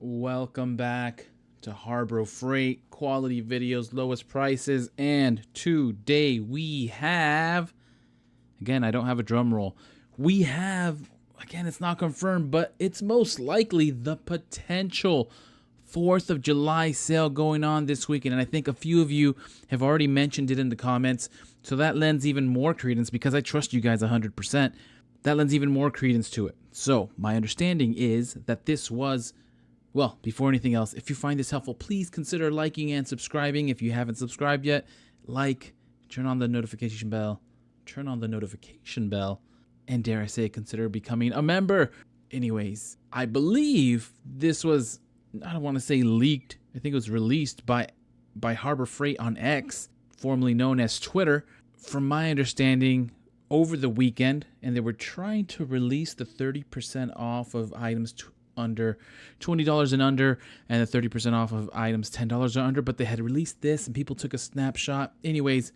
Welcome back to HARBRO Freight, quality videos, lowest prices, and today we have, again, I don't have a drum roll, we have, again, it's not confirmed, but it's most likely the potential 4th of July sale going on this weekend, and I think a few of you have already mentioned it in the comments, so that lends even more credence, because I trust you guys 100%, that lends even more credence to it. So, my understanding is that this was, well, before anything else, if you find this helpful, please consider liking and subscribing. If you haven't subscribed yet, like, turn on the notification bell, and dare I say, consider becoming a member. Anyways, I believe this was, I don't want to say leaked, I think it was released by HARBRO Freight on X, formerly known as Twitter. From my understanding, over the weekend, and they were trying to release the 30% off of items under $20 and under, and the 30% off of items $10 or under, but they had released this and people took a snapshot. Anyways,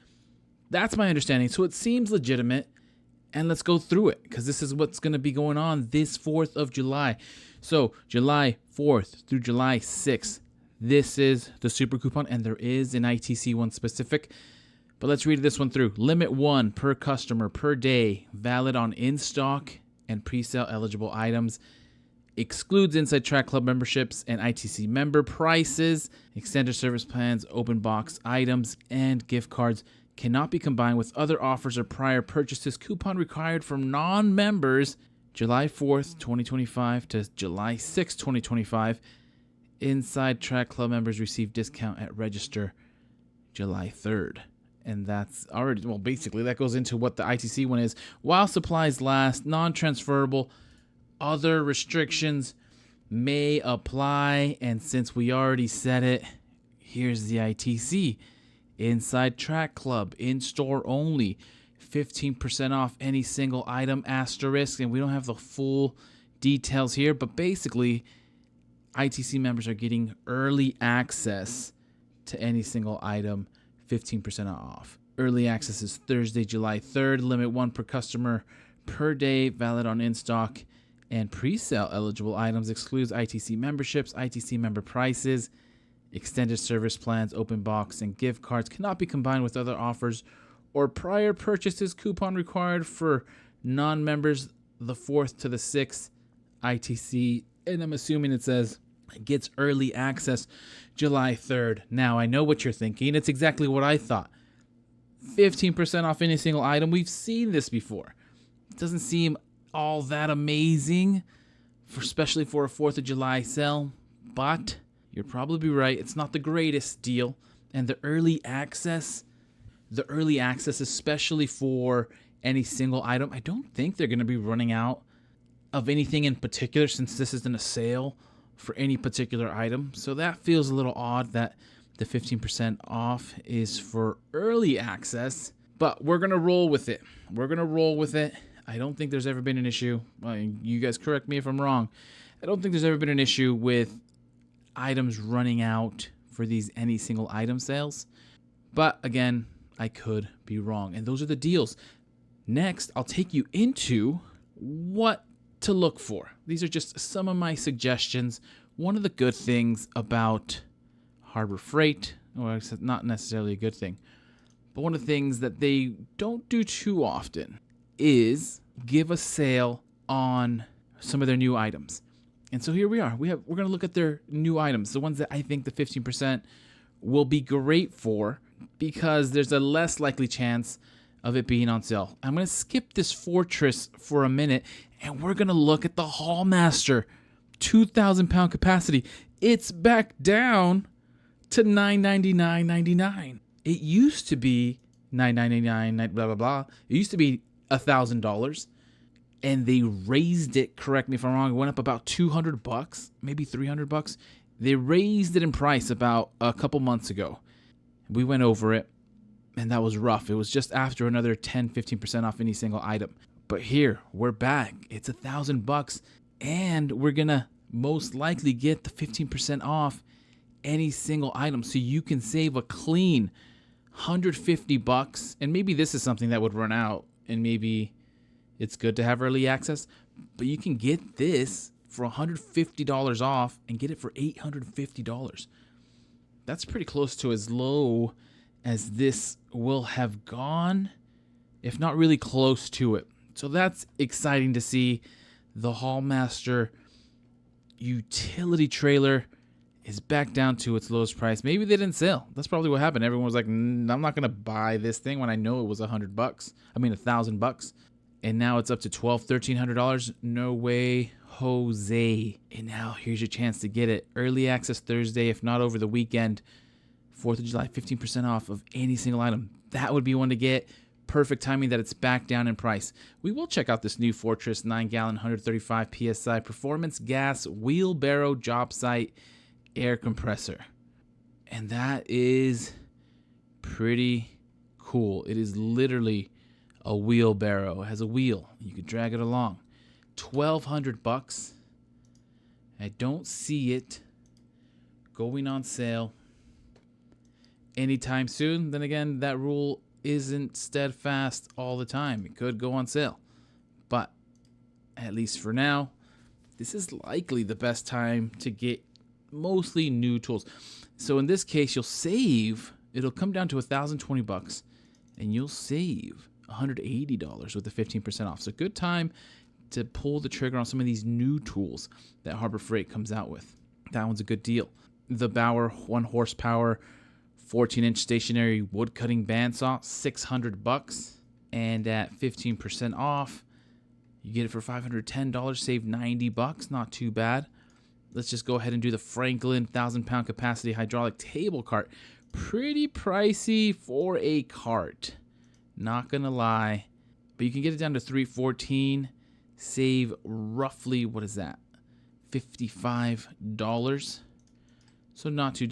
that's my understanding. So it seems legitimate, and let's go through it, because this is what's going to be going on this 4th of July. So July 4th through July 6th, this is the super coupon, and there is an ITC one specific. But let's read this one through. Limit 1 per customer per day, valid on in-stock and pre-sale eligible items. Excludes Inside Track Club memberships and ITC member prices. Extended service plans, open box items, and gift cards cannot be combined with other offers or prior purchases. Coupon required from non-members July 4th, 2025 to July 6th, 2025. Inside Track Club members receive discount at register July 3rd. And that's already, well, basically that goes into what the ITC one is. While supplies last, non-transferable, other restrictions may apply. And since we already said it, here's the ITC. Inside Track Club, in-store only, 15% off any single item, asterisk. And we don't have the full details here, but basically, ITC members are getting early access to any single item, 15% off. Early access is Thursday, July 3rd. Limit 1 per customer per day, valid on in-stock and pre-sale eligible items. Excludes ITC memberships, ITC member prices. Extended service plans, open box, and gift cards cannot be combined with other offers or prior purchases. Coupon required for non-members the 4th to the 6th. ITC, and I'm assuming it says gets early access July 3rd. Now, I know what you're thinking. It's exactly what I thought. 15% off any single item. We've seen this before. It doesn't seem all that amazing, especially for a 4th of July sale, but you're probably right. It's not the greatest deal. And the early access, especially for any single item, I don't think they're going to be running out of anything in particular, since this isn't a sale for any particular item. So that feels a little odd that the 15% off is for early access, but we're going to roll with it. I don't think there's ever been an issue. Well, you guys correct me if I'm wrong. I don't think there's ever been an issue with items running out for these any single item sales. But again, I could be wrong. And those are the deals. Next, I'll take you into what to look for. These are just some of my suggestions. One of the good things about HARBRO Freight, or not necessarily a good thing, but one of the things that they don't do too often is give a sale on some of their new items. And so here we are. We're going to look at their new items, the ones that I think the 15% will be great for, because there's a less likely chance of it being on sale. I'm going to skip this Fortress for a minute, and we're going to look at the Hallmaster 2,000 pound capacity. It's back down to $999.99. It used to be $999, blah, blah, blah. It used to be $1,000, and they raised it, correct me if I'm wrong, it went up about $200, maybe $300. They raised it in price about a couple months ago. We went over it, and that was rough. It was just after another 10-15% off any single item. But here, we're back. It's $1,000, and we're going to most likely get the 15% off any single item. So you can save a clean $150. And maybe this is something that would run out, and maybe it's good to have early access. But you can get this for $150 off and get it for $850. That's pretty close to as low as this will have gone, if not really close to it. So that's exciting to see. The Hallmaster utility trailer is back down to its lowest price. Maybe they didn't sell. That's probably what happened. Everyone was like, I'm not going to buy this thing when I know it was $100. I mean, $1,000. And now it's up to $1,200, $1,300. No way, Jose. And now here's your chance to get it. Early access Thursday, if not over the weekend. 4th of July, 15% off of any single item. That would be one to get. Perfect timing that it's back down in price. We will check out this new Fortress 9-gallon, 135 PSI performance gas wheelbarrow job site air compressor. And that is pretty cool. It is literally a wheelbarrow. It has a wheel. You can drag it along. $1,200. I don't see it going on sale anytime soon. Then again, that rule isn't steadfast all the time. It could go on sale. But at least for now, this is likely the best time to get mostly new tools. So in this case, you'll save, it'll come down to $1,020 and you'll save $180 with the 15% off. So good time to pull the trigger on some of these new tools that Harbor Freight comes out with. That one's a good deal. The Bauer 1 horsepower 14-inch stationary wood cutting bandsaw, $600, and at 15% off, you get it for $510. Save $90. Not too bad. Let's just go ahead and do the Franklin 1,000-pound capacity hydraulic table cart. Pretty pricey for a cart, not gonna lie, but you can get it down to $314. Save roughly, what is that? $55. So not too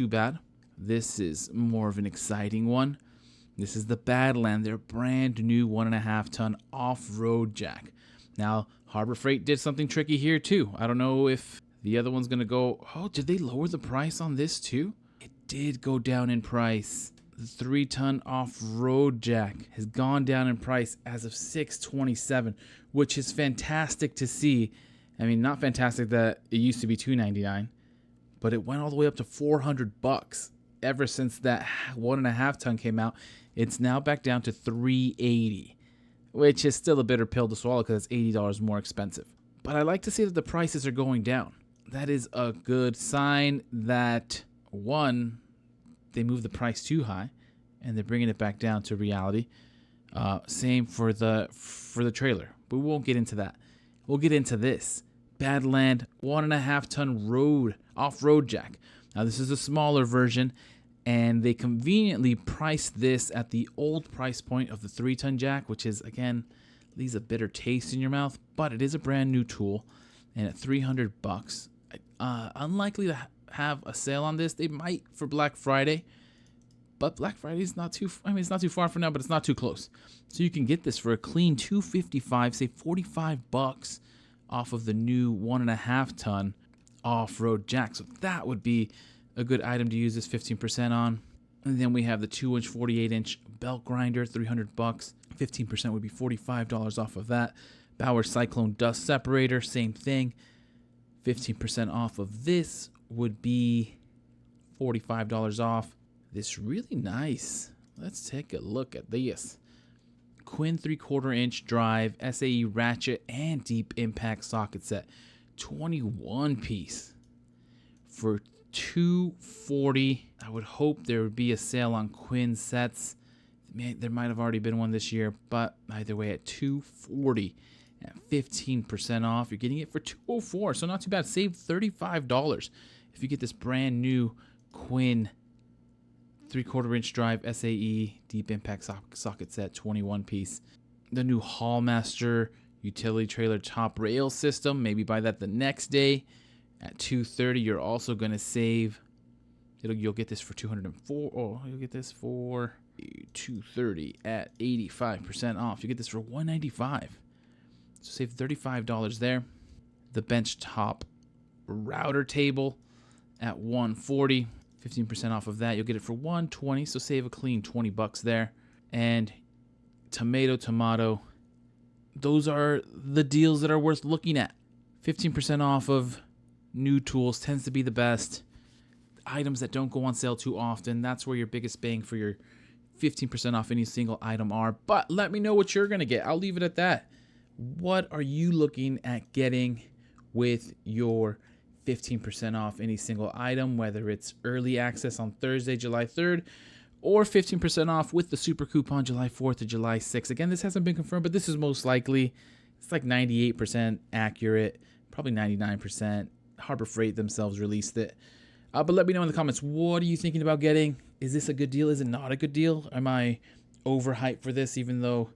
bad. This is more of an exciting one. This is the Badland, their brand new 1.5-ton off-road jack. Now, Harbor Freight did something tricky here too. I don't know if the other one's gonna go, oh, did they lower the price on this too? It did go down in price. The 3-ton off-road jack has gone down in price as of $627, which is fantastic to see. I mean, not fantastic that it used to be $299, but it went all the way up to $400. Ever since that 1.5-ton came out, it's now back down to $380, which is still a bitter pill to swallow because it's $80 more expensive. But I like to see that the prices are going down. That is a good sign that, one, they moved the price too high and they're bringing it back down to reality. Same for the trailer, but we won't get into that. We'll get into this Badland 1.5-ton off-road jack. Now this is a smaller version, and they conveniently priced this at the old price point of the 3-ton jack, which is, again, leaves a bitter taste in your mouth, but it is a brand new tool, and at $300, unlikely to have a sale on this. They might for Black Friday, but Black Friday is not too, it's not too far from now, but it's not too close. So you can get this for a clean $255, say $45 off of the new 1.5-ton off-road jack. So that would be a good item to use this 15% on. And then we have the 2-inch 48-inch belt grinder, $300. 15% would be $45 off of that. Bauer Cyclone dust separator, same thing. 15% off of this would be $45 off. This really nice. Let's take a look at this. Quinn 3/4-inch drive, SAE ratchet, and deep impact socket set. 21 piece for $240. I would hope there would be a sale on Quinn sets. There might have already been one this year, but either way, at $240 at 15% off, you're getting it for $204. So not too bad. Save $35 if you get this brand new Quinn 3/4-inch drive SAE deep impact socket set, 21 piece. The new Hallmaster utility trailer top rail system. Maybe buy that the next day at $230. You're also going to save. You'll get this for $204. Oh, you'll get this for $230 at 85% off. You get this for $195. So save $35 there. The bench top router table at $140. 15% off of that. You'll get it for $120. So save a clean $20 there. And tomato. Those are the deals that are worth looking at. 15% off of new tools tends to be the best. Items that don't go on sale too often, that's where your biggest bang for your 15% off any single item are. But let me know what you're going to get. I'll leave it at that. What are you looking at getting with your 15% off any single item, whether it's early access on Thursday, July 3rd, or 15% off with the super coupon July 4th to July 6th. Again, this hasn't been confirmed, but this is most likely. It's like 98% accurate, probably 99%. Harbor Freight themselves released it. But let me know in the comments, what are you thinking about getting? Is this a good deal? Is it not a good deal? Am I overhyped for this, even though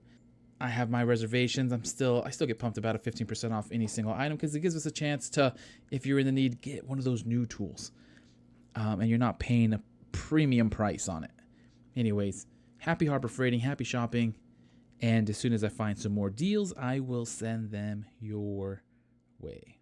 I have my reservations? I still get pumped about a 15% off any single item because it gives us a chance to, if you're in the need, get one of those new tools. And you're not paying a premium price on it. Anyways, happy Harbor Freighting, happy shopping. And as soon as I find some more deals, I will send them your way.